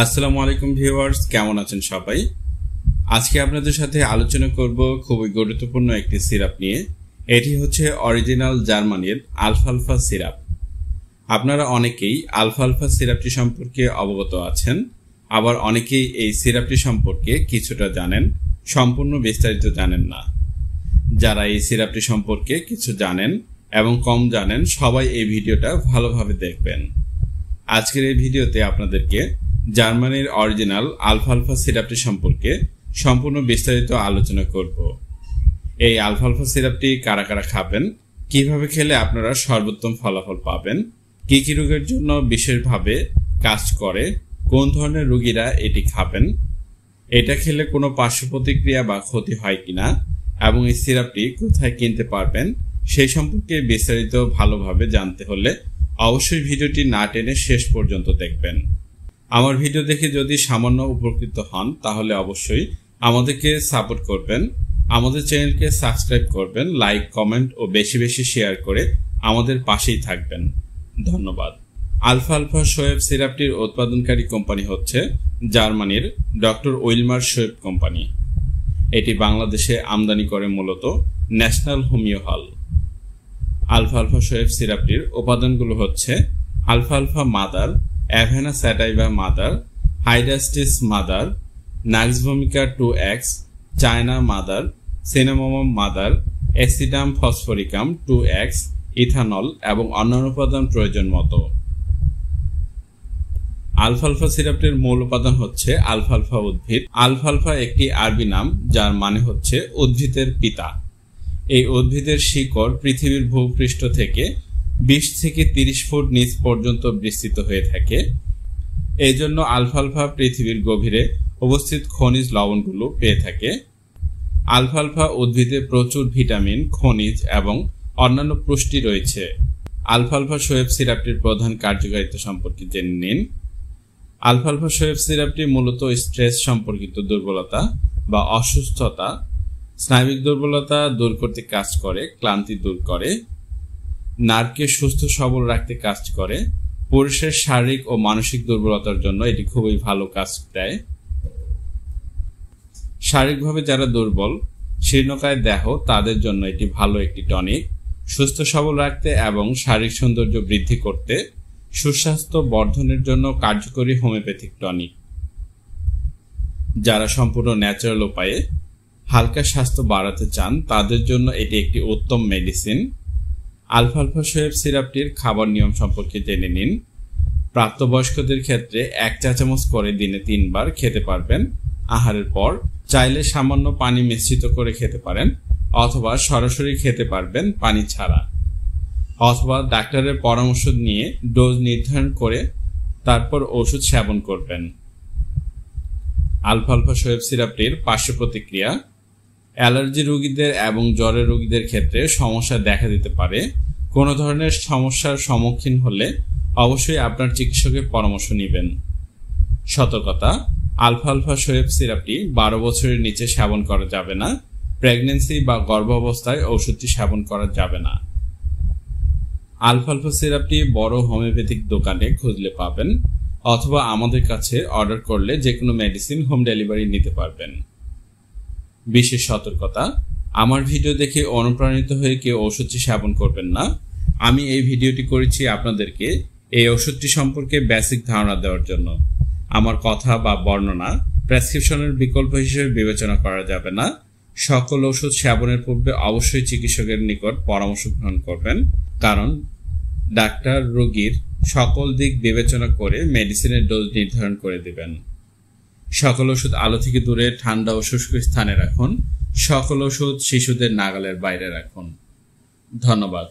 আসসালামু আলাইকুম ভিউয়ার্স, কেমন আছেন সবাই? আজকে আপনাদের সাথে আলোচনা করব খুবই গুরুত্বপূর্ণ একটি সিরাপ নিয়ে। এটি হচ্ছে অরিজিনাল জার্মানির আলফালফা সিরাপ। আপনারা অনেকেই আলফালফা সিরাপটি সম্পর্কে অবগত আছেন, আবার অনেকেই এই সিরাপটি সম্পর্কে কিছুটা জানেন, সম্পূর্ণ বিস্তারিত জানেন না। যারা এই সিরাপটি সম্পর্কে কিছু জানেন এবং কম জানেন, সবাই এই ভিডিওটা ভালোভাবে দেখবেন। আজকের এই ভিডিওতে আপনাদেরকে জার্মানির অরিজিনাল আলফালফা সিরাপটি সম্পর্কে সম্পূর্ণ বিস্তারিত আলোচনা করব। এই আলফালফা সিরাপটি কারা কারা খাবেন, কিভাবে খেলে আপনারা সর্বোত্তম ফলাফল পাবেন, কি কি রোগের জন্য বিশেষভাবে কাজ করে, কোন ধরনের রোগীরা এটি খাবেন, এটা খেলে কোনো পার্শ্ব প্রতিক্রিয়া বা ক্ষতি হয় কিনা এবং এই সিরাপটি কোথায় কিনতে পারবেন সেই সম্পর্কে বিস্তারিত ভালোভাবে জানতে হলে অবশ্যই ভিডিওটি না টেনে শেষ পর্যন্ত দেখবেন। আমার ভিডিও দেখে যদি সামান্য উপকৃত হন তাহলে অবশ্যই আমাদেরকে সাপোর্ট করবেন, আমাদের চ্যানেলকে সাবস্ক্রাইব করবেন, লাইক, কমেন্ট ও বেশি বেশি শেয়ার করে আমাদের পাশেই থাকবেন। ধন্যবাদ। আলফালফা শোয়েব সিরাপটির উৎপাদনকারী কোম্পানি হচ্ছে জার্মানির ডক্টর উইলমার শোয়েব কোম্পানি। এটি বাংলাদেশে আমদানি করে মূলত ন্যাশনাল হোমিও হল। আলফালফা শোয়েব সিরাপটির উপাদানগুলো হচ্ছে আলফালফা mother, avena sativa mother, hydrastis mother, nux vomica 2X, china mother, cinnamomum mother, acidum phosphoricum 2X, ethanol এবং অন্যান্য উপাদান প্রয়োজন মতো। আলফালফা সিরাপটির মূল উপাদান হচ্ছে আলফালফা উদ্ভিদ। আলফালফা একটি আরবি নাম যার মানে হচ্ছে উদ্ভিদের পিতা। এই উদ্ভিদের শিকড় পৃথিবীর ভূপৃষ্ঠ থেকে 20 থেকে 30 ফুট নিচ পর্যন্ত বিস্তৃত হয়ে থাকে। এই জন্য আলফালফা পৃথিবীর গভীরে অবস্থিত খনিজ লবণগুলো পেয়ে থাকে। আলফালফা উদ্ভিদে প্রচুর ভিটামিন, খনিজ এবং অন্যান্য পুষ্টি রয়েছে। আলফালফা শোয়েব সিরাপটির প্রধান কার্যকারিতা সম্পর্কে জেনে নিন। আলফালফা শোয়েব সিরাপটি মূলত স্ট্রেস সম্পর্কিত দুর্বলতা বা অসুস্থতা, স্নায়বিক দুর্বলতা দূর করতে কাজ করে, ক্লান্তি দূর করে, নার্ভকে সুস্থ সবল রাখতে কাজ করে, পুরুষের শারীরিক ও মানসিক দুর্বলতার জন্য এটি খুবই ভালো কাজ দেয়। শারীরিকভাবে যারা দুর্বল, শীর্ণকায় দেহ, তাদের জন্য এটি ভালো একটি টনিক। সুস্থ সবল রাখতে এবং শারীরিক সৌন্দর্য বৃদ্ধি করতে, সুস্বাস্থ্য বর্ধনের জন্য কার্যকরী হোমিওপ্যাথিক টনিক। যারা সম্পূর্ণ ন্যাচারাল উপায়ে হালকা স্বাস্থ্য বাড়াতে চান তাদের জন্য এটি একটি উত্তম মেডিসিন। আলফালফা শোয়েব সিরাপটির খাবার নিয়ম সম্পর্কে জেনে নিন। প্রাপ্তবয়স্কদের ক্ষেত্রে 1 চা চামচ করে দিনে 3 বার খেতে পারবেন। আহারের পর চাইলে সামান্য পানি মিশ্রিত করে খেতে পারেন, অথবা সরাসরি খেতে পারবেন পানি ছাড়া, অথবা ডাক্তারের পরামর্শ নিয়ে ডোজ নির্ধারণ করে তারপর ওষুধ সেবন করবেন। আলফালফা শোয়েব সিরাপটির পার্শ্ব প্রতিক্রিয়া: অ্যালার্জি রোগীদের এবং জ্বরের রোগীদের ক্ষেত্রে সমস্যা দেখা দিতে পারে। কোনো ধরনের সমস্যার সম্মুখীন হলে অবশ্যই আপনার চিকিৎসকের পরামর্শ নেবেন। সতর্কতা: আলফালফা শোয়েব সিরাপটি 12 বছরের নিচে সেবন করা যাবে না। প্রেগন্যান্সি বা গর্ভাবস্থায় ওষুধটি সেবন করা যাবে না। আলফালফা সিরাপটি বড় হোমিওপ্যাথিক দোকানে খুঁজলে পাবেন, অথবা আমাদের কাছে অর্ডার করলে যে কোনো মেডিসিন হোম ডেলিভারি নিতে পারবেন। বিশেষ সতর্কতা: আমার ভিডিও দেখে অনুপ্রাণিত হয়ে কেউ ওষুধটি সেবন করবেন না। আমি এই ভিডিওটি করেছি আপনাদেরকে এই ওষুধটি সম্পর্কে বেসিক ধারণা দেওয়ার জন্য। আমার কথা বা বর্ণনা প্রেসক্রিপশনের বিকল্প হিসেবে বিবেচনা করা যাবে না। সকল ওষুধ সেবনের পূর্বে অবশ্যই চিকিৎসকের নিকট পরামর্শ গ্রহণ করবেন, কারণ ডাক্তার রোগীর সকল দিক বিবেচনা করে মেডিসিনের ডোজ নির্ধারণ করে দিবেন। সকল ওষুধ আলো থেকে দূরে, ঠান্ডা ও শুষ্ক স্থানে রাখুন। সকল ওষুধ শিশুদের নাগালের বাইরে রাখুন। ধন্যবাদ।